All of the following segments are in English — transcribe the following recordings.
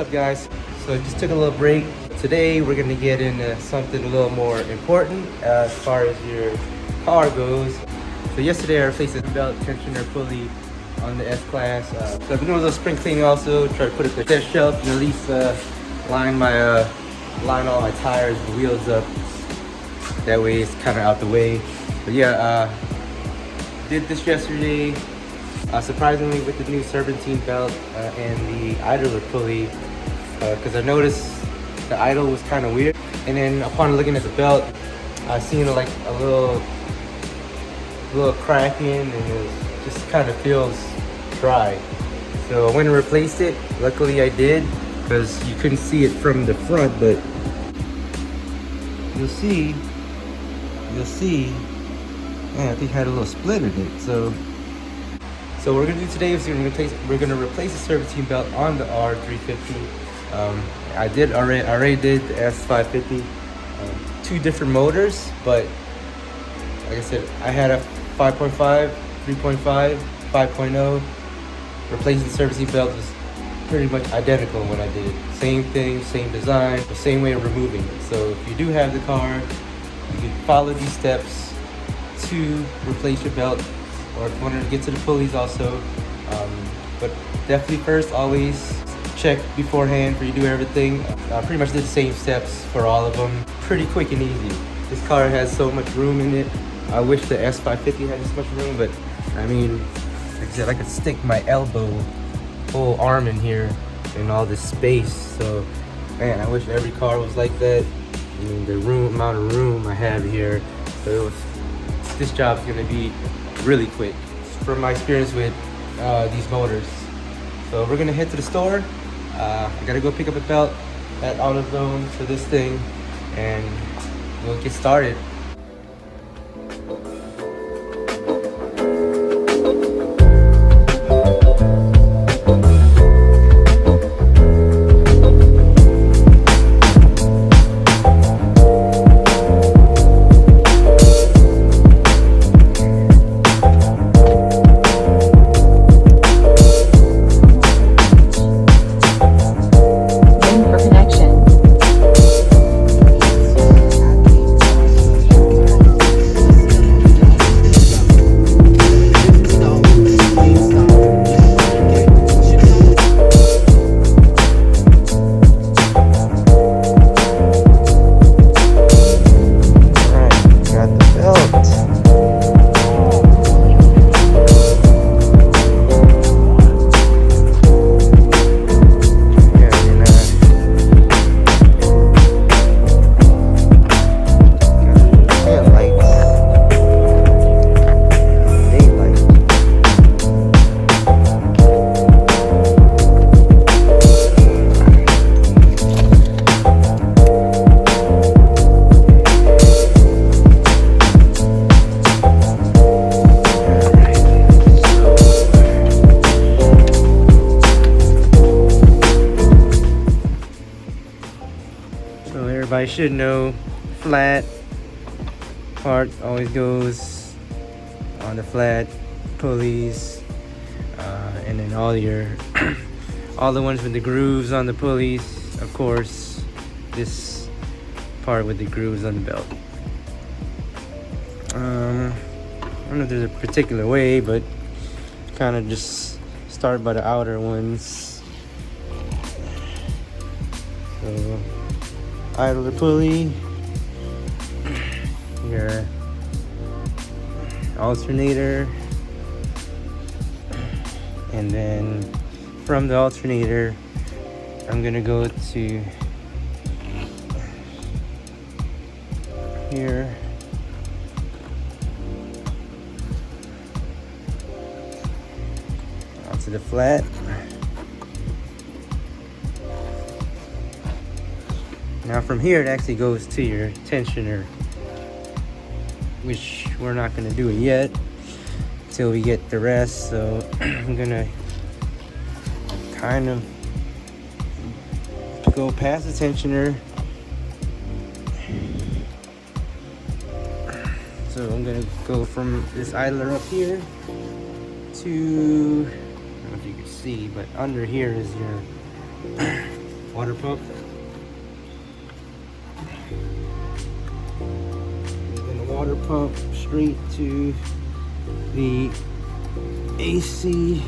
up, guys? So I just took a little break. Today we're gonna get into something a little more important as far as your car goes. So yesterday I replaced the belt tensioner pulley on the S-Class. So I've been doing a little spring cleaning also, try to put it to the shelf and at least line all my tires and wheels up. That way it's kind of out the way. But yeah, did this yesterday. Surprisingly, with the new Serpentine belt and the idler pulley, because I noticed the idle was kind of weird. And then upon looking at the belt, I seen like a little cracking, and it just kind of feels dry. So I went and replaced it. Luckily I did, because you couldn't see it from the front, but you'll see. Man, I think it had a little split in it. So what we're gonna do today is we're gonna replace the Serpentine belt on the R350. I already did the S550, two different motors, but like I said, I had a 5.5, 3.5, 5.0. Replacing the Serpentine belt was pretty much identical when I did it. Same thing, same design, the same way of removing it. So if you do have the car, you can follow these steps to replace your belt, or if you want to get to the pulleys also. But definitely first, always check beforehand before you do everything. I pretty much did the same steps for all of them. Pretty quick and easy. This car has so much room in it. I wish the S550 had this much room, but I mean, like I said, I could stick my whole arm in here in all this space. So man, I wish every car was like that. I mean, the amount of room I have here. So this job's gonna be really quick from my experience with these motors. So we're gonna head to the store. I gotta go pick up a belt at AutoZone for this thing, and we'll get started. So everybody should know, flat part always goes on the flat pulleys, and then all the ones with the grooves on the pulleys, of course, this part with the grooves on the belt. I don't know if there's a particular way, but kind of just start by the outer ones. So idler pulley, your alternator, and then from the alternator I'm gonna go to here, onto the flat. Now from here it actually goes to your tensioner, which we're not gonna do it yet till we get the rest. So I'm gonna kind of go past the tensioner. So I'm gonna go from this idler up here to, I don't know if you can see, but under here is your water pump. And then the water pump straight to the AC.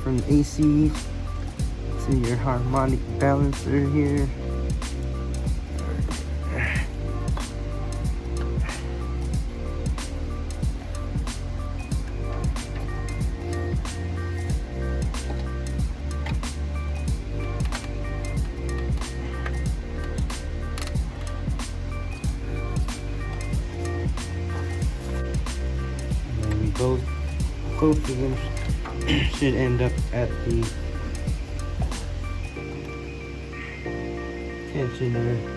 From the AC to your harmonic balancer here. And we both of them should end up at the tensioner.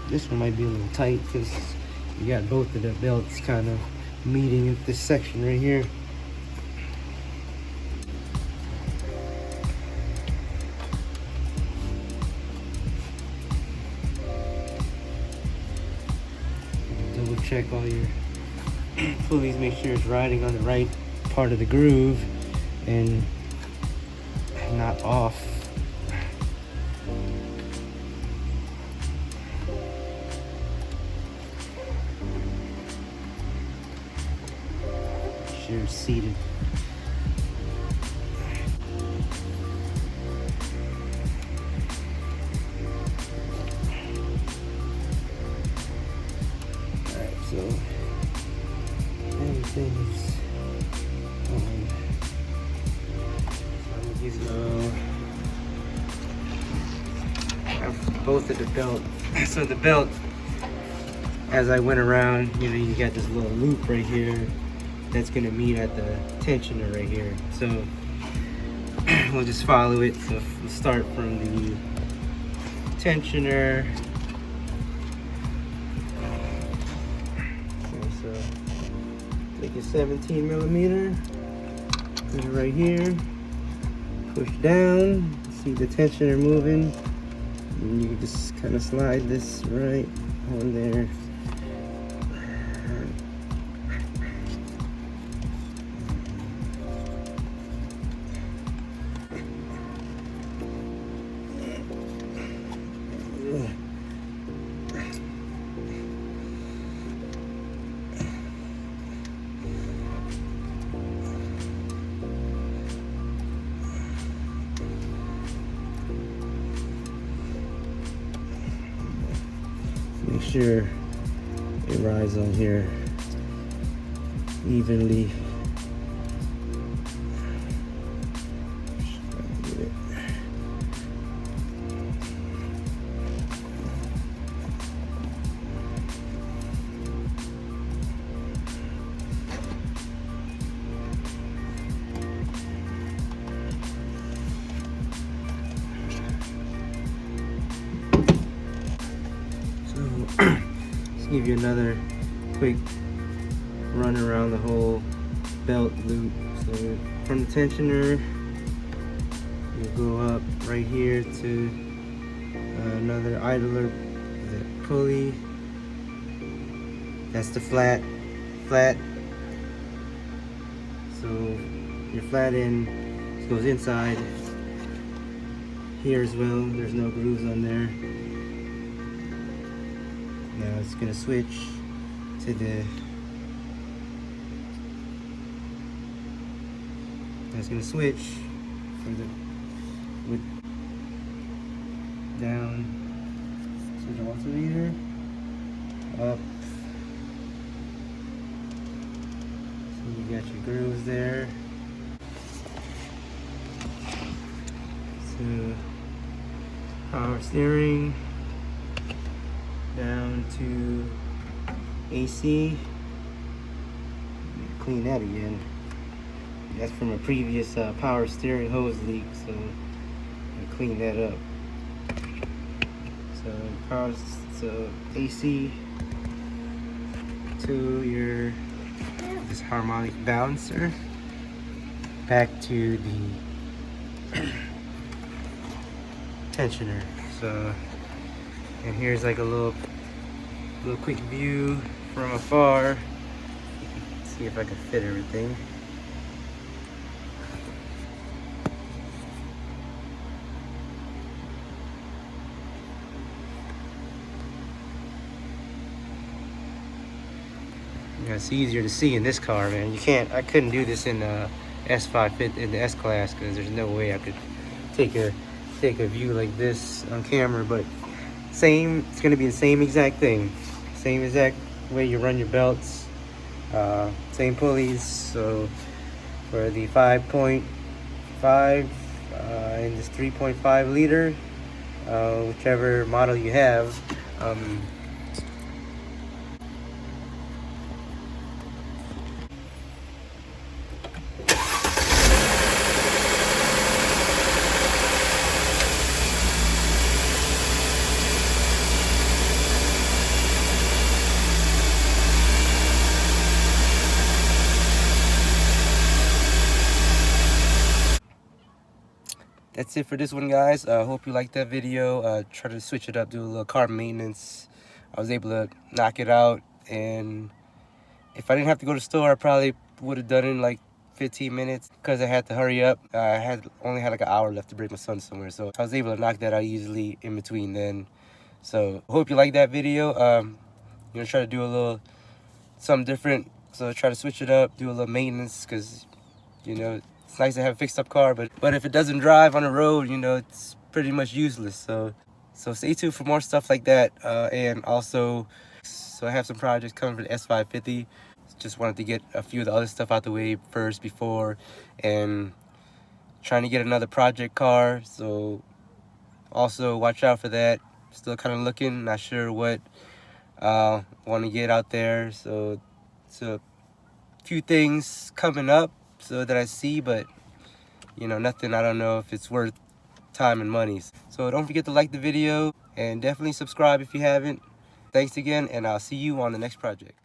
This one might be a little tight because you got both of the belts kind of meeting at this section right here. Double check all your pulleys, make sure it's riding on the right part of the groove and not off. Sure it's seated. Alright, so everything's on. So I'm gonna use both of the belt. So the belt, as I went around, you know, you got this little loop right here that's gonna meet at the tensioner right here. So we'll just follow it. So we'll start from the tensioner. So take a 17 millimeter, put it right here, push down, see the tensioner moving, and you can just kind of slide this right on there. Make sure it rides on here evenly. Let's give you another quick run around the whole belt loop. So from the tensioner, you'll go up right here to another idler, the pulley. That's the flat. So your flat end goes inside here as well. There's no grooves on there. Now it's gonna switch to the. It's gonna switch from the down to the alternator, up. So you got your grooves there. So power steering. Down to AC. Clean that again. That's from a previous power steering hose leak, so I clean that up. So So AC to your this harmonic balancer, back to the tensioner. So, and here's like a little quick view from afar. Let's see if I can fit everything. Yeah, it's easier to see in this car, man. I couldn't do this in the S550 in the S class because there's no way I could take a view like this on camera. But it's gonna be the same exact thing, same exact way you run your belts, same pulleys. So for the 5.5 and this 3.5 liter, whichever model you have. That's it for this one, guys. Hope you liked that video. Try to switch it up, do a little car maintenance. I was able to knock it out, and if I didn't have to go to the store, I probably would have done it in like 15 minutes because I had to hurry up. I only had like an hour left to bring my son somewhere, so I was able to knock that out easily in between then. So hope you liked that video. Try to do a little something different. So try to switch it up, do a little maintenance, because it's nice to have a fixed up car, but if it doesn't drive on the road, it's pretty much useless. So stay tuned for more stuff like that. And also, so I have some projects coming for the S550. Just wanted to get a few of the other stuff out the way first before, and trying to get another project car. So also watch out for that. Still kind of looking, not sure what want to get out there. So a few things coming up so that I see, but nothing. I don't know if it's worth time and money. So don't forget to like the video and definitely subscribe if you haven't. Thanks again, and I'll see you on the next project.